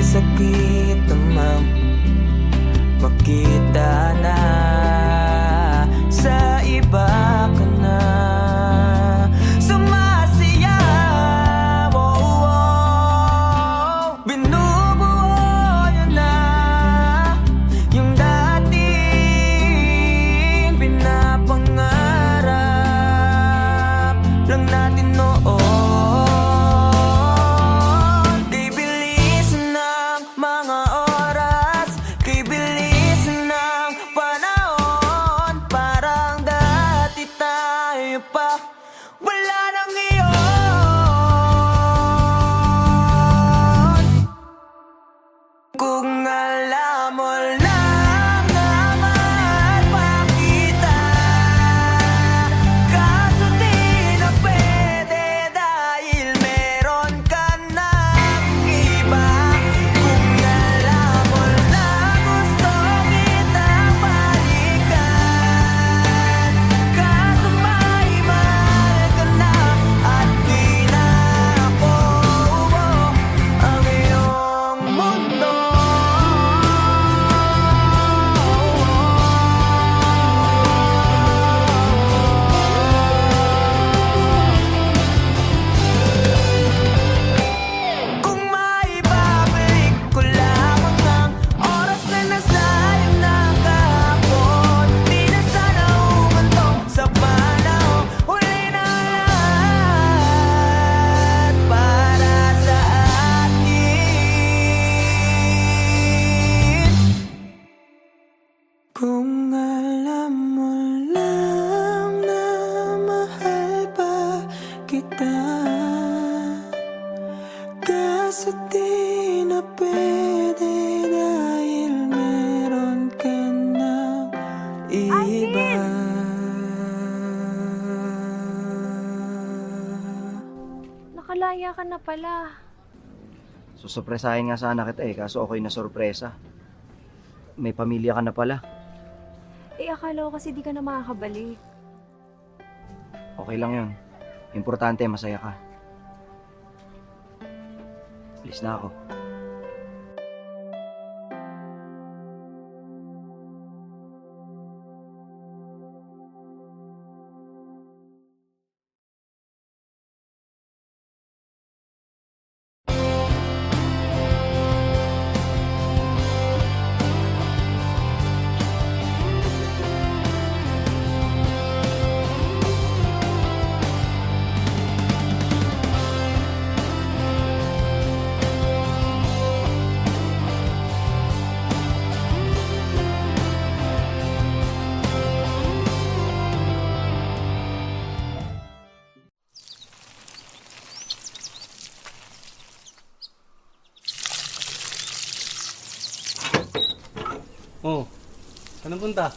sakit namang makita na sa iba ka na sumasayaw. Binubuo niya na yung dating pinapangarap lang natin noon. Kay bilis ng mga oras, kay bilis ng panahon, parang dati tayo pa wala nang iyon. Kung alam mo lang na mahal pa kita, kaso di na pwede dahil meron ka ng iba. Kung alam mo lang gusto kitang balikan, kaso may mahal ka na at di na ako ang iyong mundo. Kung maibabalik ko lamang ang oras na nasayang na kahapon, di na sana umantong sa panahon. Huli na lahat para sa atin. Kung alam mo lang na mahal pa kita, kaso di na pwede dahil meron ka ng iba. Nakalaya ka na pala. Susurpresahin nga sana kita kaso ako'y nasurpresa. May pamilya ka na pala. Akala ko kasi di ka na makakabalik. Okay lang yun. Importante, masaya ka. Alis na ako. Oh, saan ang punta?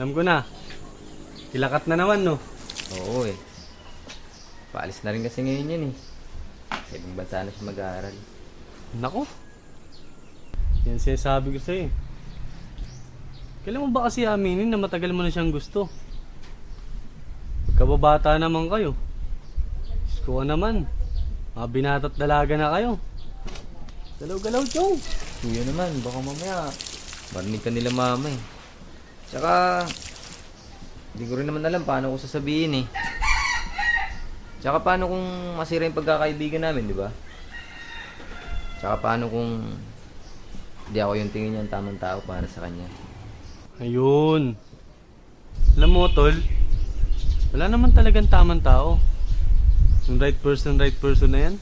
Alam ko na. Kilakat na naman, no? Oo eh. Paalis na rin kasi ngayon yan eh. Sa ibang bansa na siya mag-aaral. Nako. Yan sinasabi ko sa'yo. Kailan mo ba kasi aminin na matagal mo na siyang gusto? Pagkababata naman kayo. Diyos ko naman. Mga binata't dalaga na kayo. Galaw-galaw, Chong. Kuya naman, baka mamaya marinig ka nila mama eh. Tsaka, hindi ko rin naman alam paano ko sasabihin eh. Tsaka paano kung masira yung pagkakaibigan namin, di ba? Tsaka paano kung hindi ako yung tingin niya ang tamang tao para sa kanya. Ayun. Alam mo, tol, wala naman talagang tamang tao. Yung right person na yan,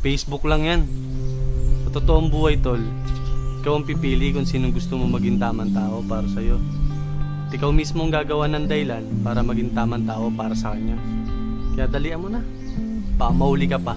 Facebook lang yan. Sa totoong buhay, tol, ikaw ang pipili kung sinong gusto mo maging tamang tao para sa'yo. At ikaw mismo ang gagawa ng dahilan para maging tamang tao para sa kanya. Kaya dalian mo na. Baka mahuli ka pa.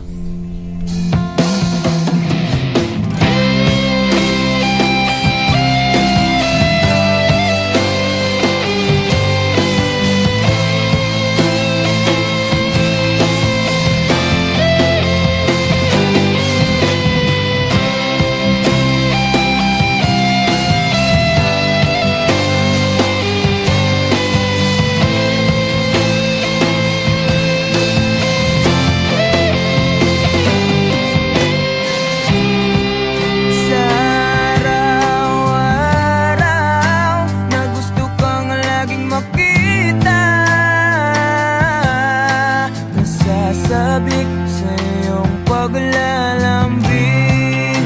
sabik sa iyong paglalambing.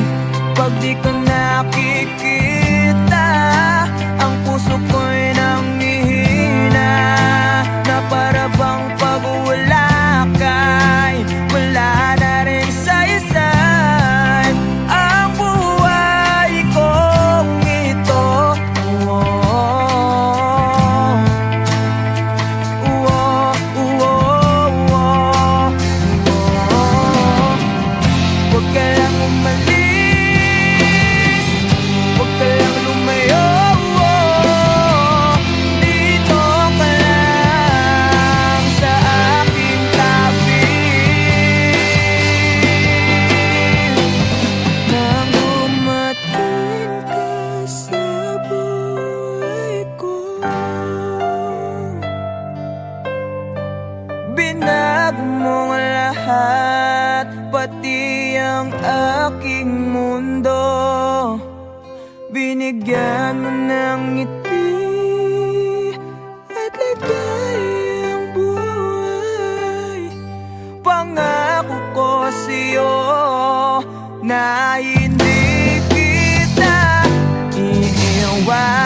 Pag di ka nakikita, ang puso ko'y nangihina, na para bang pag wala ka'y wala na rin saysay ang buhay kong ito. Huwag ka lang umalis, huwag ka lang lumayo. Dito ka lang sa aking tabi. Nang dumating ka sa buhay ko, binago mo ang lahat, pati ang aking mundo. Binigyan mo ng ngiti at ligayang buhay. Pangako ko sa'yo na hindi kita iiwan.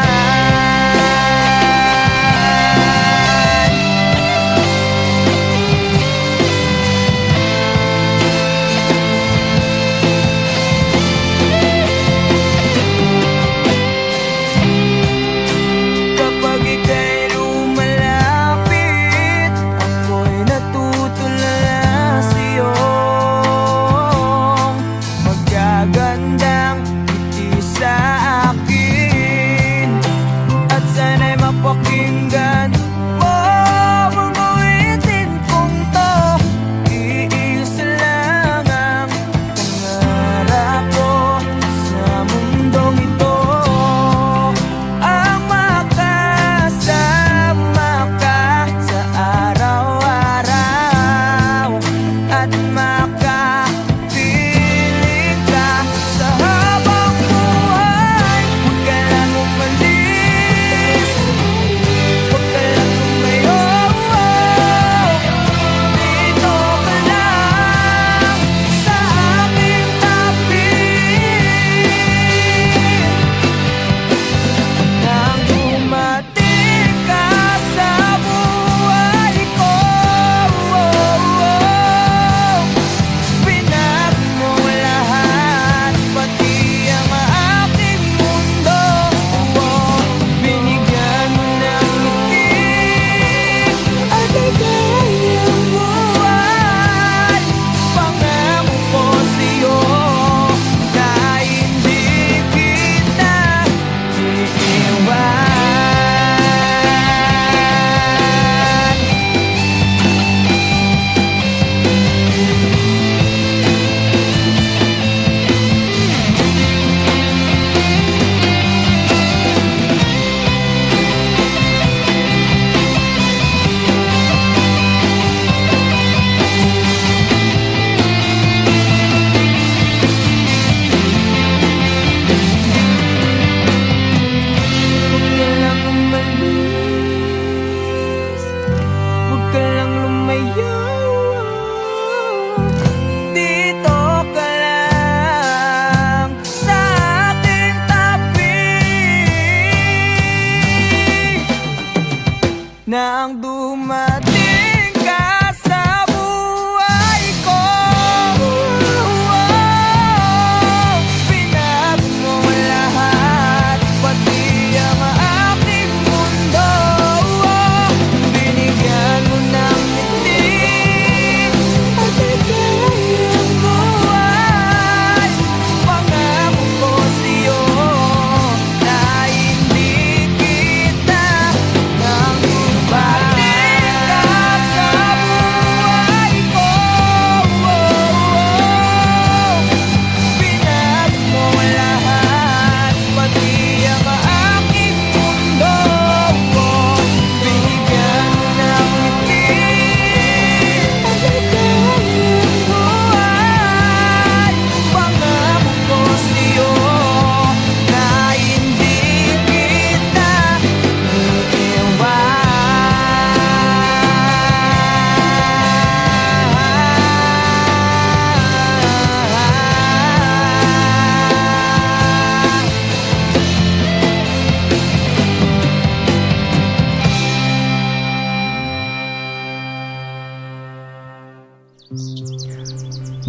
Kapag ika'y lumalapit, ako'y natutulala sa'yo. Magagandang ngiti sa akin,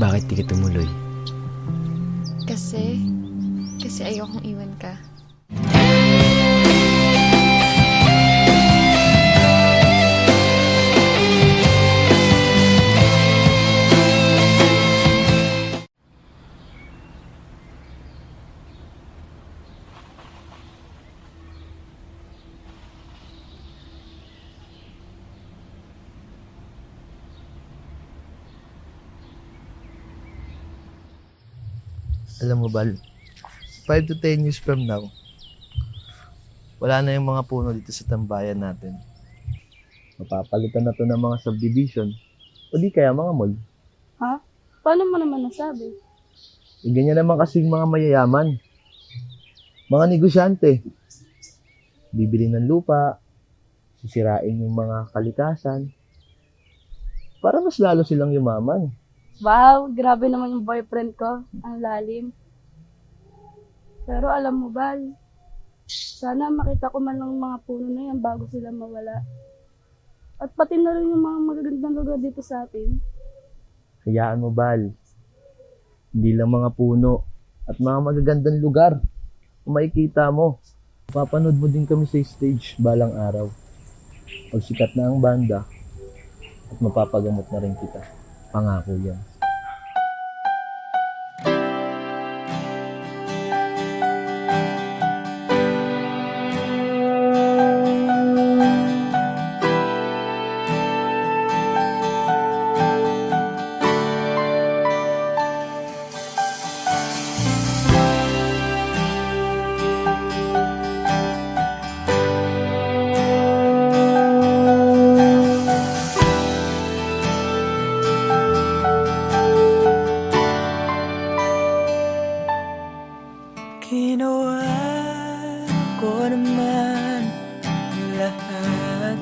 Bakit di ka tumuloy? Kasi ayokong iwan ka. Alam mo, Bal, 5 to 10 years from now, wala na yung mga puno dito sa tambayan natin. Mapapalitan na to ng mga subdivision o di kaya mga mall. Ha? Paano mo naman nasabi? Ganyan naman kasing mga mayayaman. Mga negosyante. Bibili ng lupa, sisirain yung mga kalikasan, para mas lalo silang yumaman. Wow, grabe naman yung boyfriend ko. Ang lalim. Pero alam mo ba, sana makita ko man lang mga puno na yan bago sila mawala. At pati na rin yung mga magagandang lugar dito sa atin. Hayaan mo, Bal. Hindi lang mga puno at mga magagandang lugar. Kung makikita mo, papanood mo din kami sa stage balang araw. Pag sikat na ang banda, at mapapagamot na rin kita. Pangako yan. Ginawa ko naman ang lahat.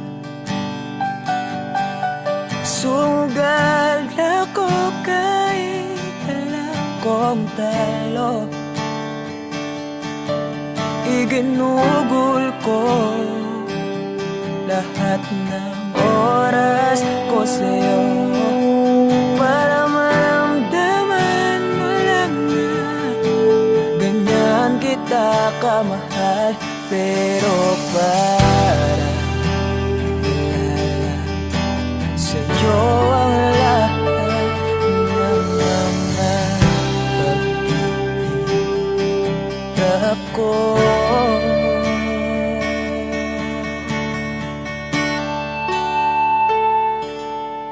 Sugal ako kahit alam kong talo. Iginugol ko lahat ng oras ko sa'yo para maramdaman mo lang na ganyan kita kamahal. Pero para ilala sa'yo ang lahat ng mga pag-iirap ko.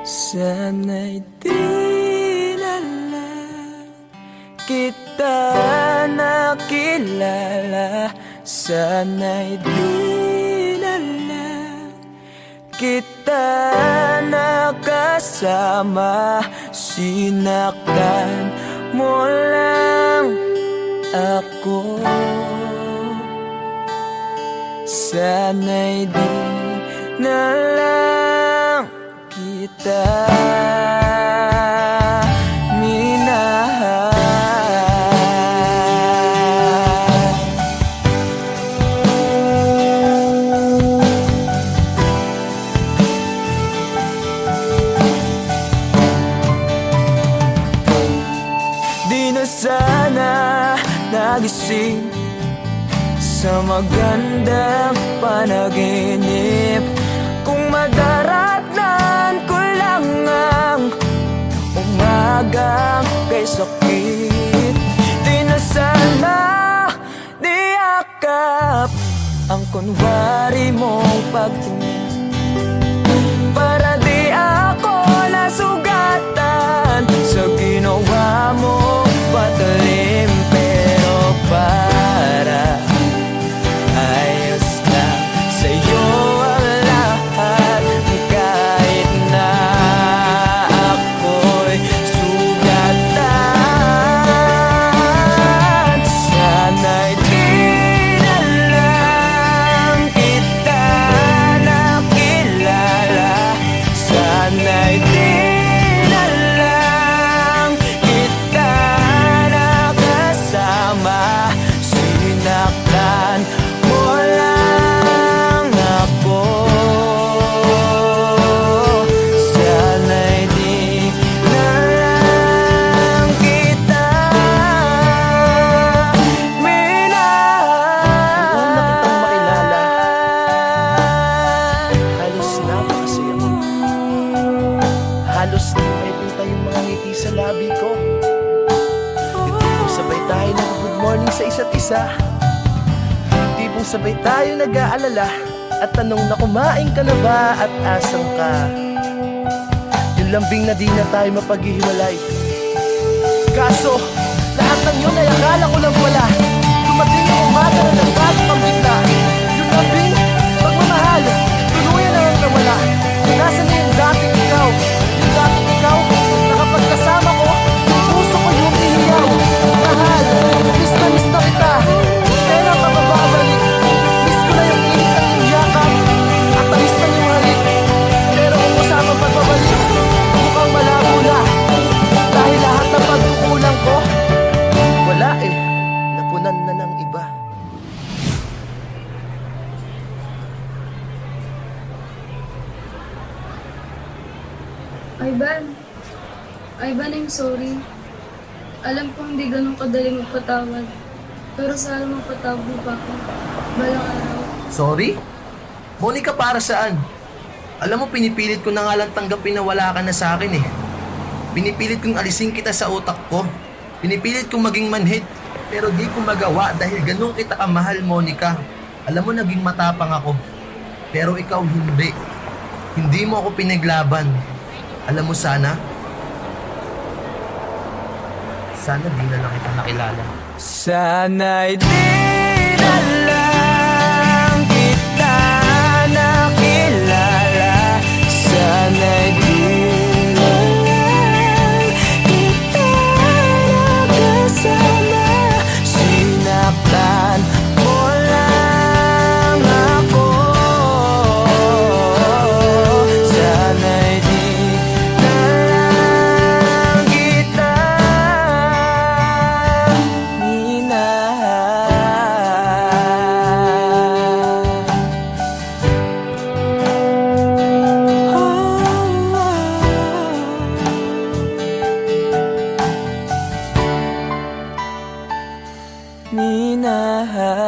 Sana'y di na lang kita nakilala. Sana'y di na lang kita nakasama. Sinaktan mo lang ako. Sana'y di na lang kita minahal. Di na sana nagising sa magandang panaginip kung madaratnan ko lang ang umagang kay sakit. Di na sana niyakap ang kunwari mong pagtingin para di ako nasugatan sa ginawa mo patalim. Pero para ayos lang sa'yo ang lahat kahit na ako'y sugatan. Sana'y di na lang kita sa labi ko. Yung tipong sabay tayo nag-good morning sa isa't isa. Yung tipong sabay tayo nag-aalala at tanong na kumain ka na ba at asan ka. Yung lambing na di na tayo mapaghihiwalay. Kaso, lahat ng yun ay akala ko lang wala. Dumating ang umaga na nagbago kang bigla. Yung lambing, pagmamahal, tuluyan na ang nawala. Nasaan na yung dating ikaw? Yung dating ikaw, na kapag kasama ko, puso ko yung ihiyaw. Mahal, miss na kita. Kailan ka bababalik? Miss ko na yung init at yung yakap. At tamis na yung halik. Pero kung usamang pagbabalik, mukhang malabo na. Dahil lahat ng pagkukulang ko, wala eh, napunan na ng iba. Ivan, I'm sorry. Alam ko hindi ganun kadali magpatawad. Pero sana mapatawad mo pa ako. Balang araw. Sorry? Monica, para saan? Alam mo, pinipilit ko na nga lang tanggapin na wala ka na sa akin eh. Pinipilit kong alisin kita sa utak ko. Pinipilit kong maging manhid. Pero di ko magawa dahil ganun kita kamahal, Monica. Alam mo, naging matapang ako. Pero ikaw hindi. Hindi mo ako pinaglaban. Alam mo, sana di na lang kita nakilala. Sana'y di na lang kita nakilala. Sana'y di na lang kita nakasama. Sinaktan mo lang ako. Sana'y di na lang kita minahal.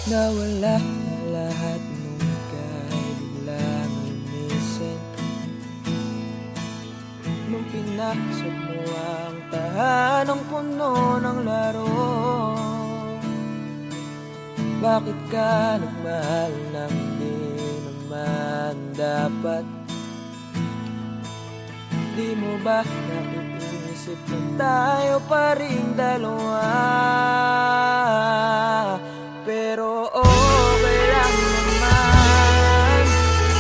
Nawala ang lahat nung ika'y biglang lumisin. Nung pinasok mo ang tahanang puno ng laro. Bakit ka nagmahal nang di naman dapat? Di mo ba naiisip na tayo pa rin dalawa? Pero okay lang naman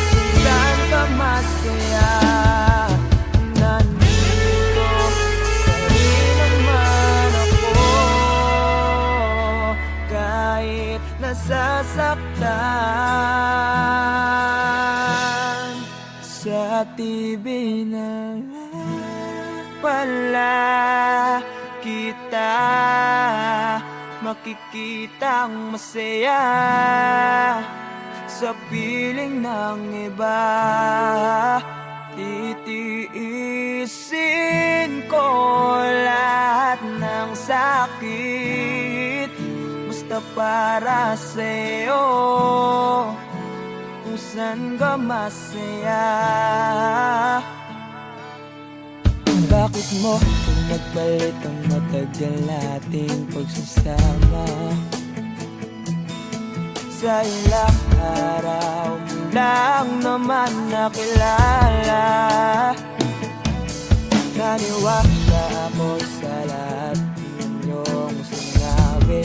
kung saan ka masaya. Nandito pa rin naman ako kahit nasasaktan. Sa TV na lang pala kita makikitang masaya sa piling ng iba. Titiisin ko lahat ng sakit basta para sa'yo, kung saan ka masaya. Bakit mo nagpalit ang matagal nating pagsasama? Sa ilang araw mo lang naman nakilala. Naniwala ako sa lahat ng iyong sinabi,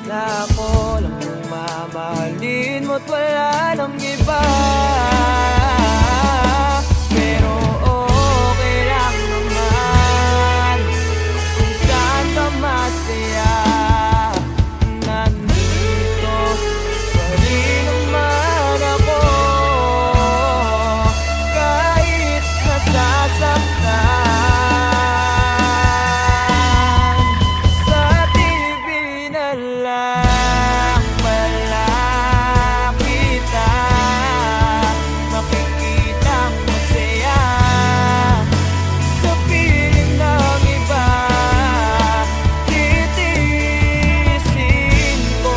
na ako lang ang mamahalin mo't wala nang iba. Pero okay lang naman kung saan ka masaya. lang pala kita, makikita mo saya sa piling ng iba. Titiisin ko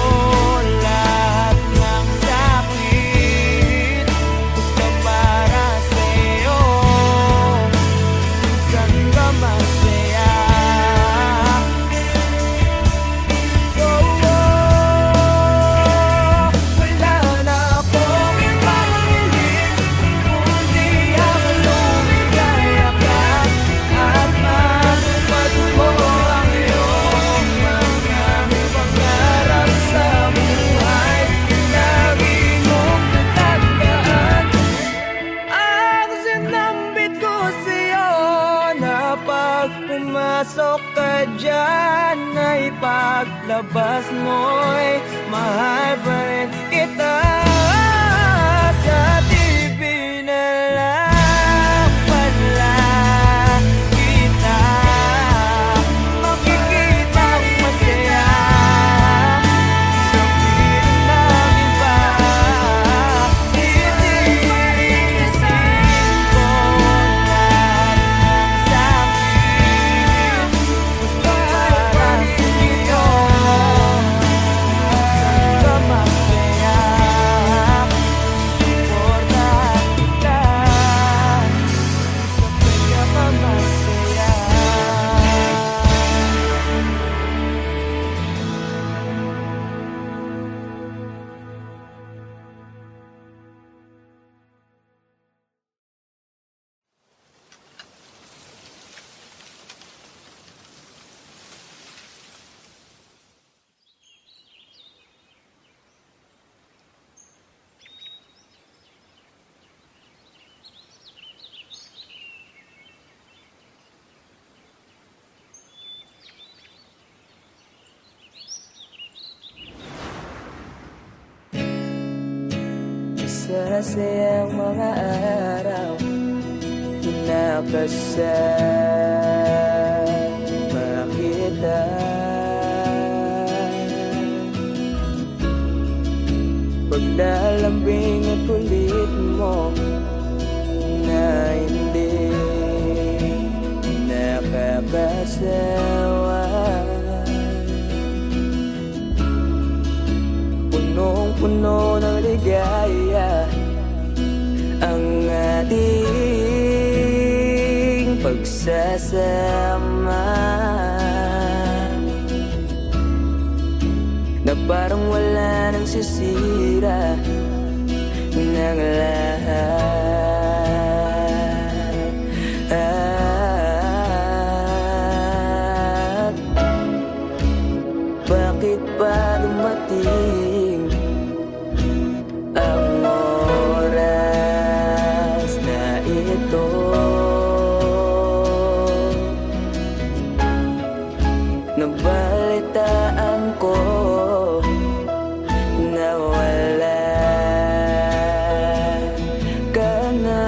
lahat ng sakit, basta para sa'yo, minsan ka masaya. Wala na akong ibang hiling, kundi ang lumigaya ka at matupad mo ang iyong mga pangarap sa buhay. Lagi mong tatandaan ang sinambit ko sa'yo, na pag pumasok ka dyan ay paglabas mo'y mahal pa rin kita. Sa TV na lang pala kita, makikita ang masaya sa piling ng iba. Titiisin ko lahat ng sakit, basta para sa'yo, minsan ka masaya. Suporta kita, sabay ka pa masaya. Masasayang mga araw na kasama kita. Paglalambing at kulit mo na hindi nakakasawa, punong-puno ng ligaya ang ating pagsasama, na parang wala nang sisira ng lahat. Bakit ba dumating ang oras na ito? Nabalitaan ko na wala ka na.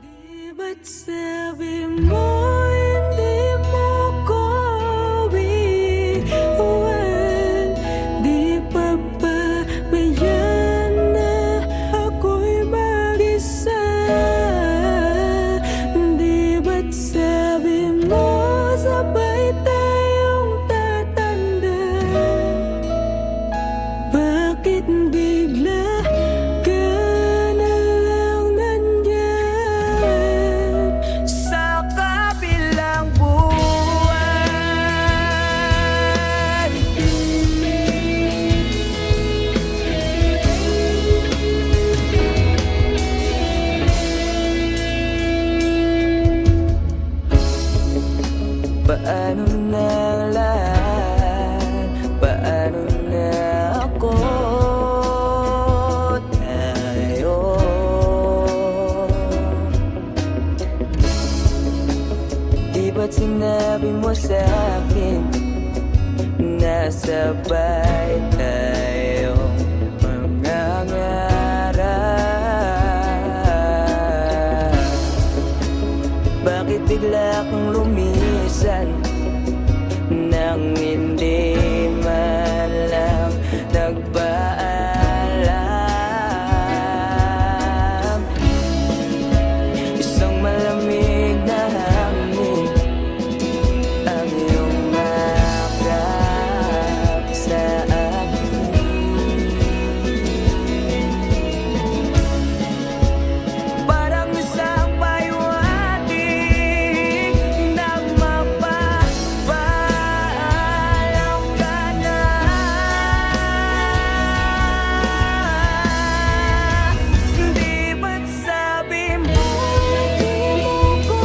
Di ba't sabi mo hindi mo ko iwan? Di pa ba bayan na ako'y mag-isa? Di ba't sabi mo sabay tayong tatanda? Bakit bigla ka na lang nandyan sa kabilang buwan? Paano na ang lahat? Paano na ako? Tayo di ba't sinabi mo sa'kin na sabay tayong mangangarap? bigla kang lumisan nang hindi man lang nagpaalam. Isang malamig na hangin ang iyong makap sa akin. Parang isang paywating na mapapaalam ka na. Di ba't sabi mo di mo ko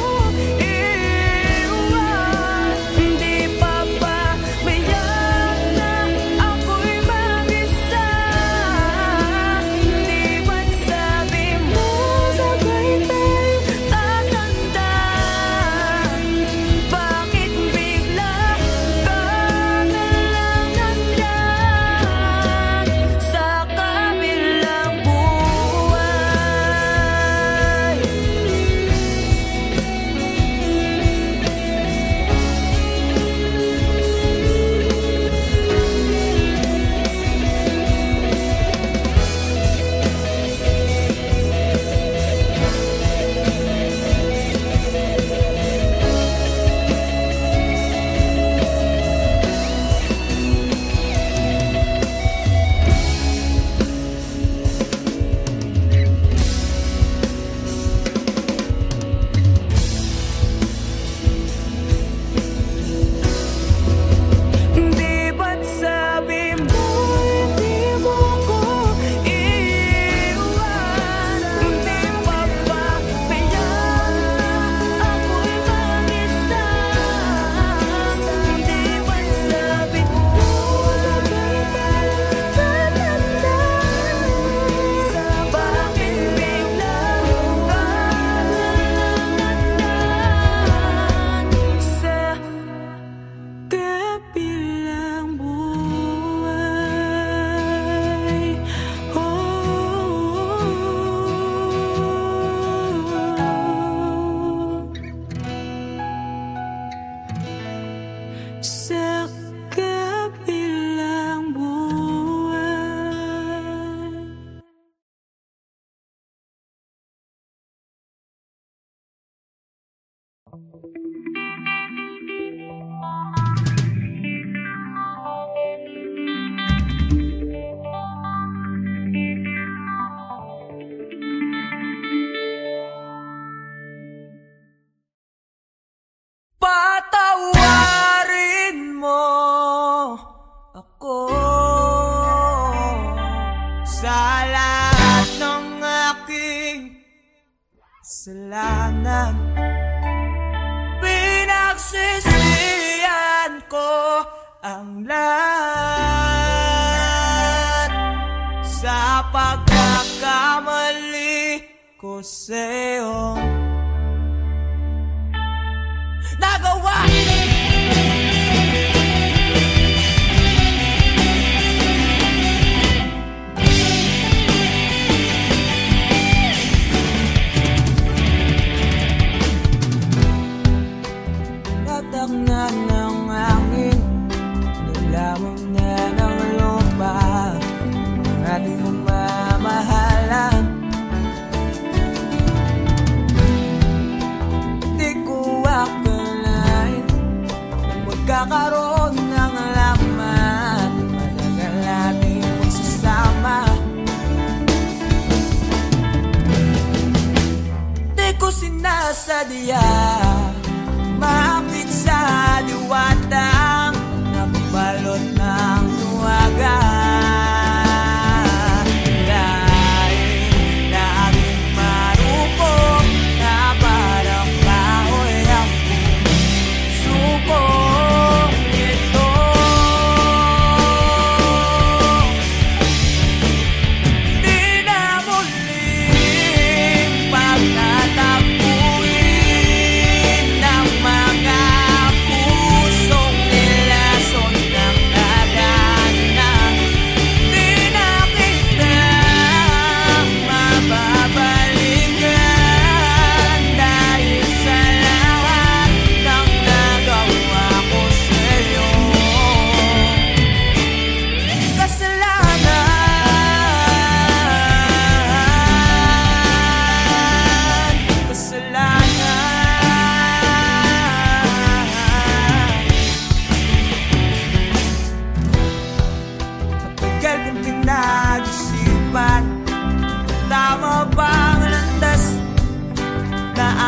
iiwan? Di pa ba mayak na ako'y mag-isa? Di ba't sabi mo sabay tayo tatanda? Bakit bigla ka na lang nandyan sa kabilang buhay? Di ba't sabi mo di mo ko iiwan? Di pa ba mayak na ako'y mag-isa? Di ba't sabi mo sabay tayo tatanda? Bakit bigla ka na lang nandyan sa kabilang buhay? Sa kabilang buhay. Patawarin mo ako sa lahat ng aking kasalanan. Pinagsisihan ko ang lahat sa pagkakamali ko sa'yo nagawa. Tatak na ng hangin, nilamon na ng lupa ang ating mamamahalan. Di ko akalain na magkakaroon ng laman, matagal nating magsasama. Di ko sinasadya maakit sa diwatang nabalot ng tuwaga. Dahil laging marupok na parang kahoy ang suko ito. Di na muling pagtatapuin ng mga pusong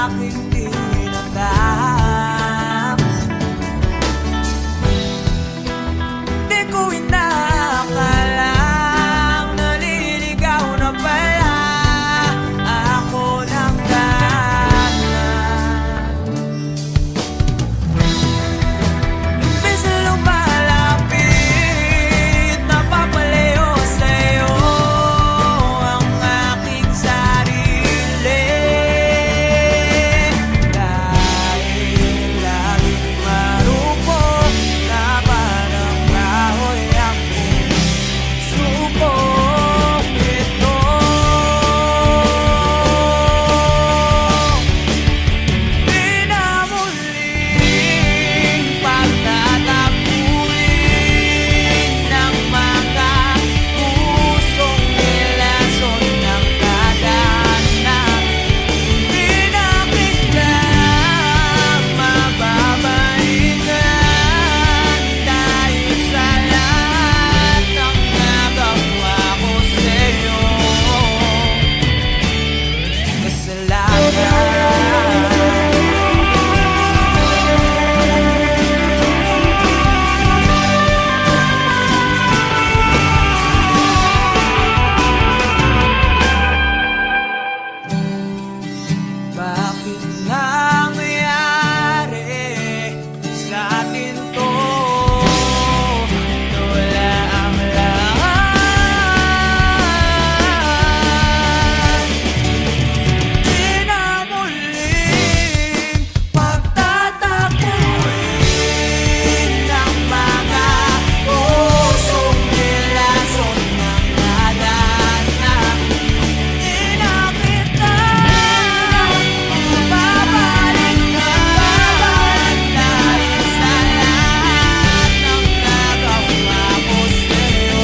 aking tinatap. Di ko inakalang naliligaw na pala ako ng dahan. Imbes na lumalapit, napapalayo sa'yo ang aking sarili. Dahil laging marupo na parang kahoy ang subok ito. Pinamuling pagtatapuin ng mga pusong nilason ng tadhana. Di na kita mababalikan dahil sa lahat ng nagawa ko sa'yo. Kasalanan. Bakit nangyari sa atin to? Wala ang lahat. Pinamuling pagtatapuin ng mga pusong nilason ng tadhana. Di na kita mababalikan dahil sa lahat ng nagawa ko sa'yo.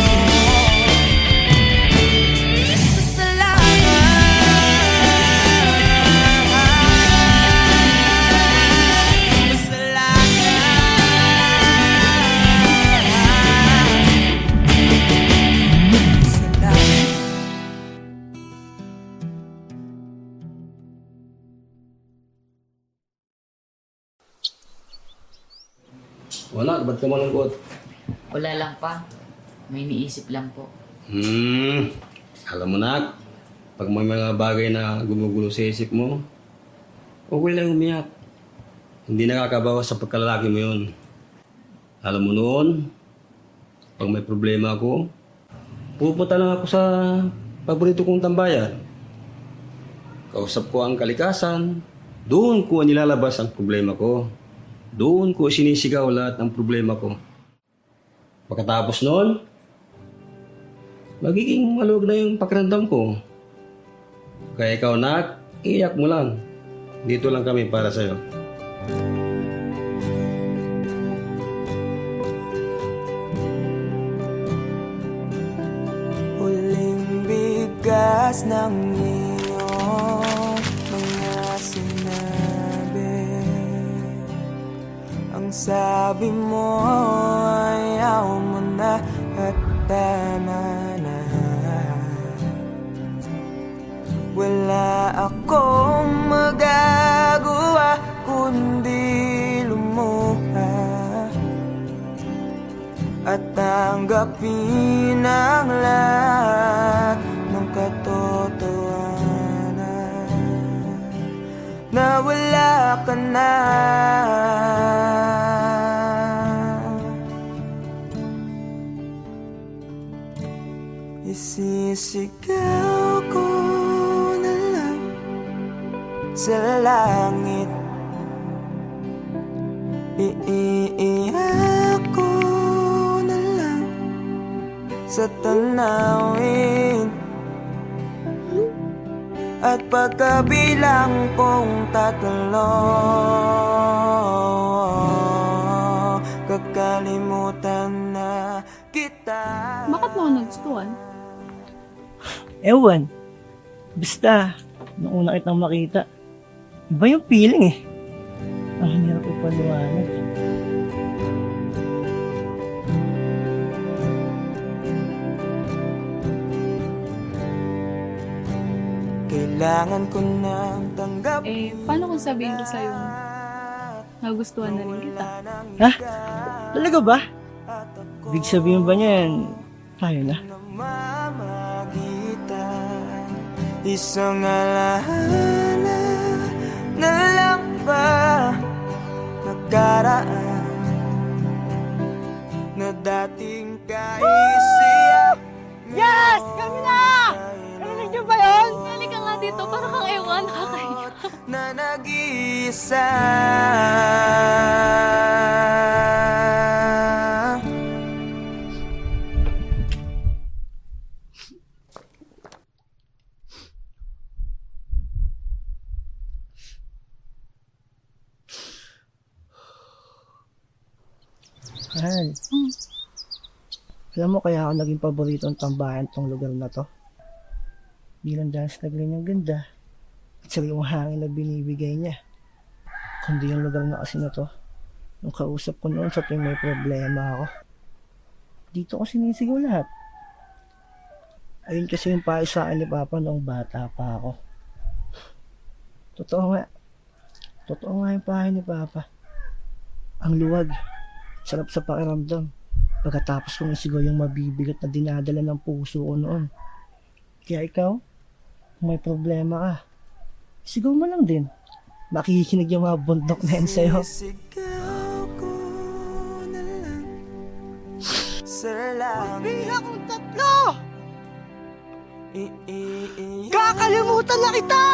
Wala, ba't ka malungkot? Wala lang pa. May iniisip lang po. Alam mo na, pag may mga bagay na gumugulo sa isip mo, okay lang umiyak. Hindi nakakabawas sa pagkalalaki mo yun. Alam mo noon, pag may problema ako, pupunta lang ako sa paborito kong tambayan. Kausap ko ang kalikasan, doon ko nilalabas ang problema ko. Doon ko sinisigaw lahat ng problema ko. Pagkatapos noon, magiging maluwag na yung pakiramdam ko. Kaya ikaw, nak, iyak mo lang. Dito lang kami para sa'yo. Huling bigas ng iyong mga sinabi. Ang sabi mo ayaw mo na at tama na. Wala akong magagawa kundi lumuha at tanggapin ang lahat ng katotohanan na wala ka na. Isisigaw ko na lang sa langit, iiyak ko na lang sa tanawin, at pagkabilang kong tatlo, kakalimutan na kita. Bakit mo ako nagustuhan? Ewan. Basta, nung una kitang makita, iba yung feeling eh. Ang hirap ipaliwanag. kailangan ko nang tanggapin. Eh, paano kung sabihin ko sa'yo nagustuhan na rin kita? Ha? Talaga ba? Big sabihin ba niyan, tayo na? Namamagitan, isang alaala na lang ba nakaraan na dating kaisiyak. Yes! Kami na! Narinig niyo ba yun? Halika nga dito, para kang ewan, nakakaiyak. Na nag-iisa. Mahal. Alam mo kaya ako naging paboritong tambahan tong lugar na to? Bilang dahil sa naglang niyang ganda at sariwang hangin na binibigay niya. Kundi yung lugar na kasi na to, nung kausap ko noon sa tuwing may problema ako. Dito ko sinisigaw lahat. Ayun kasi yung payo sa akin ni Papa noong bata pa ako. Totoo nga. Totoo nga yung payo ni Papa. Ang luwag. Sarap sa pakiramdam. Pagkatapos kong isigaw yung mabibigat na dinadala ng puso ko noon. Kaya ikaw, kung may problema ka, sigaw mo lang din. Makikinig yung mga bundok na yan sa'yo. Sisigaw ko na lang sa langit. Bilang kong tatlo! Kakalimutan na kita!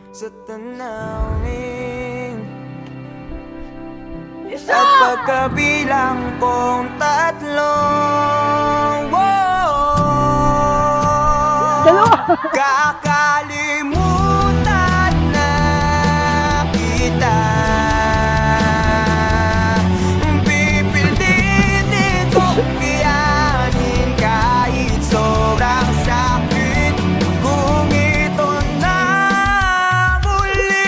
Sa tanawin. Isa! At pagkabilang kong tatlong Dalawa! kakalimutan na kita. Pipilitin kong kiyanin kahit sobrang sakit. Kung ito na muli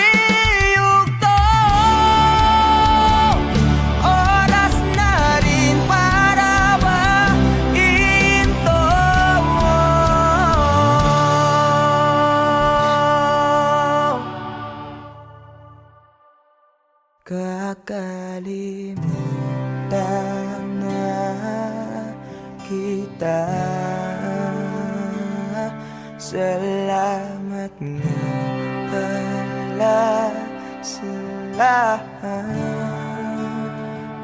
yugto, oras na rin para bahin to. Kakalimutan na kita. Salamat nga pala sa lahat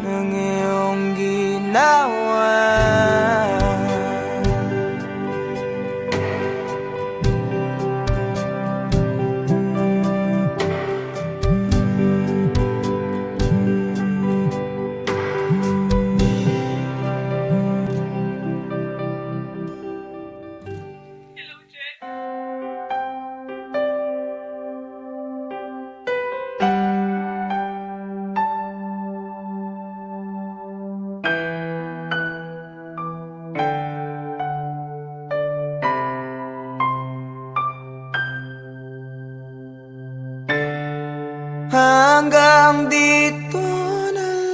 ng iyong ginawa. Hanggang dito na lang.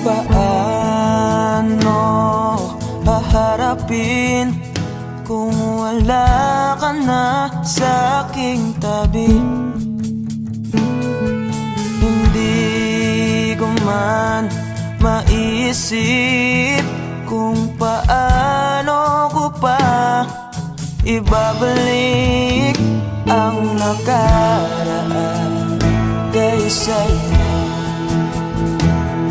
Paano haharapin kung wala ka na sa aking tabi? Hindi ko man maisip kung paano ko pa ibabalik ang nakaraan kay sa'yo.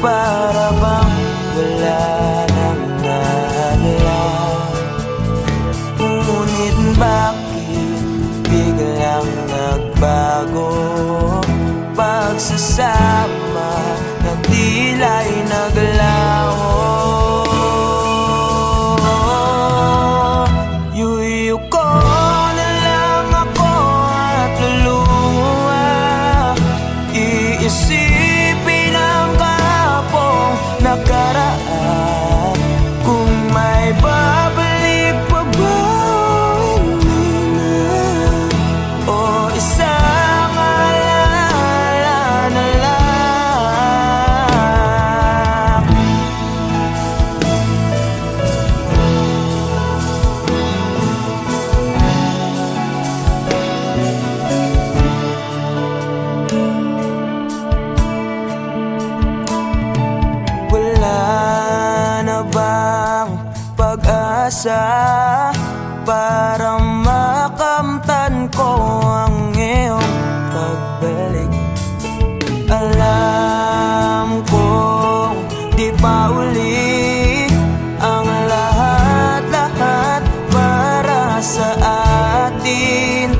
Para bang wala nang nalang, ngunit bakit biglang pagsasama na tila'y naglaho. Yuyu ko na lang ako at luluha, iisipin ang kahapong nakaraan. Kung may babalik pa ba, hindi na, o isang alala na lang. Wala na bang pag-asa para makamtan ko ang iyong pagbalik? Alam kong di pa uli ang lahat-lahat para sa atin.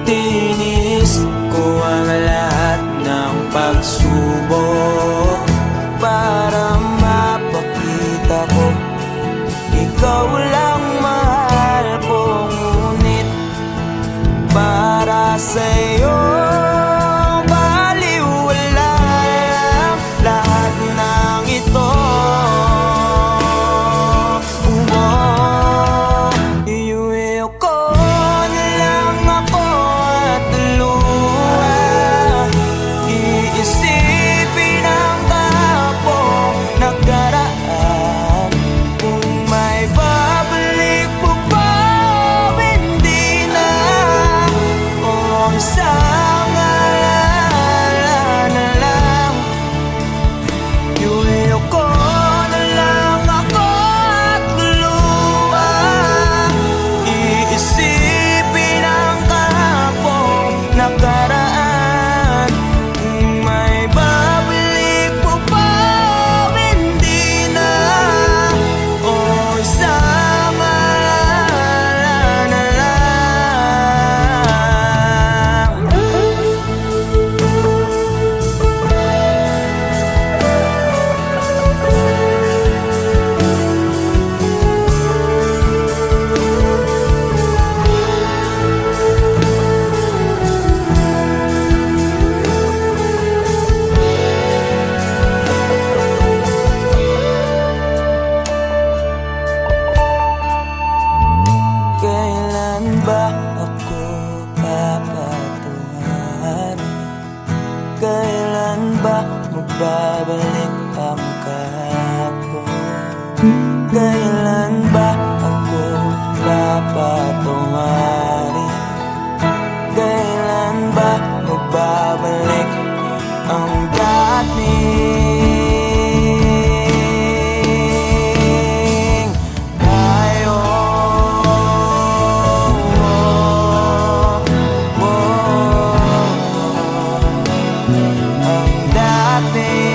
Tinis ko ang lahat ng pagsubok para mapakita ko ikaw lang mahal ko. Ngunit para sa'yo baliwala lang lahat ng ito. Iuwi ko na lang ako at luha, iisipin ang kahapong nakaraan. Kung may babalik po ba, hindi na, o isang alala na lang. Iuwi ko na lang ako at luha, iisipin ang kahapong nakaraan. Kung may babalik po ba, hindi na, o isang alala na lang. Kailan ba ako papatungan? Kailan ba magbabalik ang kahapon? Kailan ba ako papatungan? Kailan ba magbabalik ang dating tayo? Ang dating